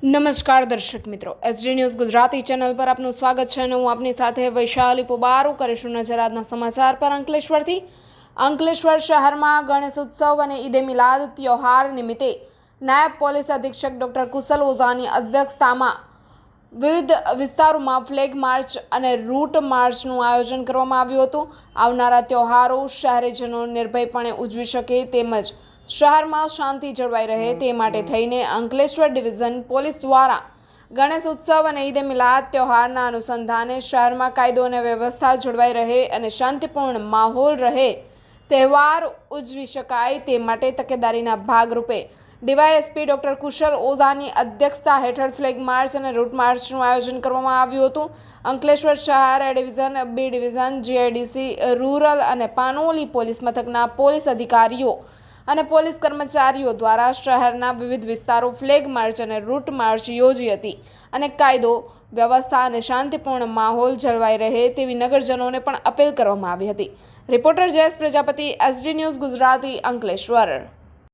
નમસ્કાર દર્શક મિત્રો, એસડી ન્યૂઝ ગુજરાતી ચેનલ પર આપનું સ્વાગત છે અને હું આપની સાથે વૈશાલી પોબારો કરીશું નજર આજના સમાચાર પર અંકલેશ્વરથી। અંકલેશ્વર શહેરમાં ગણેશ ઉત્સવ અને ઈદે મિલાદ ત્યોહાર નિમિત્તે નાયબ પોલીસ અધિક્ષક ડોક્ટર કુશલ ઓઝાની અધ્યક્ષતામાં વિવિધ વિસ્તારોમાં ફ્લેગ માર્ચ અને રૂટ માર્ચનું આયોજન કરવામાં આવ્યું હતું। આવનારા ત્યોહારો શહેરીજનો નિર્ભયપણે ઉજવી શકે તેમજ શહેરમાં શાંતિ જળવાઈ રહે તે માટે થઈને અંકલેશ્વર ડિવિઝન પોલીસ દ્વારા ગણેશ ઉત્સવ અને ઈદે મિલાદ ત્યોહારના અનુસંધાને શહેરમાં કાયદો અને વ્યવસ્થા જળવાઈ રહે અને શાંતિપૂર્ણ માહોલ રહે, તહેવાર ઉજવી શકાય તે માટે તકેદારીના ભાગરૂપે ડીવાયએસપી ડોક્ટર કુશલ ઓઝાની અધ્યક્ષતા હેઠળ ફ્લેગ માર્ચ અને રૂટ માર્ચનું આયોજન કરવામાં આવ્યું હતું। અંકલેશ્વર શહેર A division, B division, GIDC rural અને પાનોલી પોલીસ મથકના પોલીસ અધિકારીઓ અને પોલીસ કર્મચારીઓ દ્વારા શહેરના વિવિધ વિસ્તારો ફ્લેગ માર્ચ અને રૂટ માર્ચ યોજી હતી અને કાયદો વ્યવસ્થા અને શાંતિપૂર્ણ માહોલ જળવાઈ રહે તેવી નગરજનોને પણ અપીલ કરવામાં આવી હતી। Reporter Jayesh Prajapati, SD news Gujarati, Ankleshwar.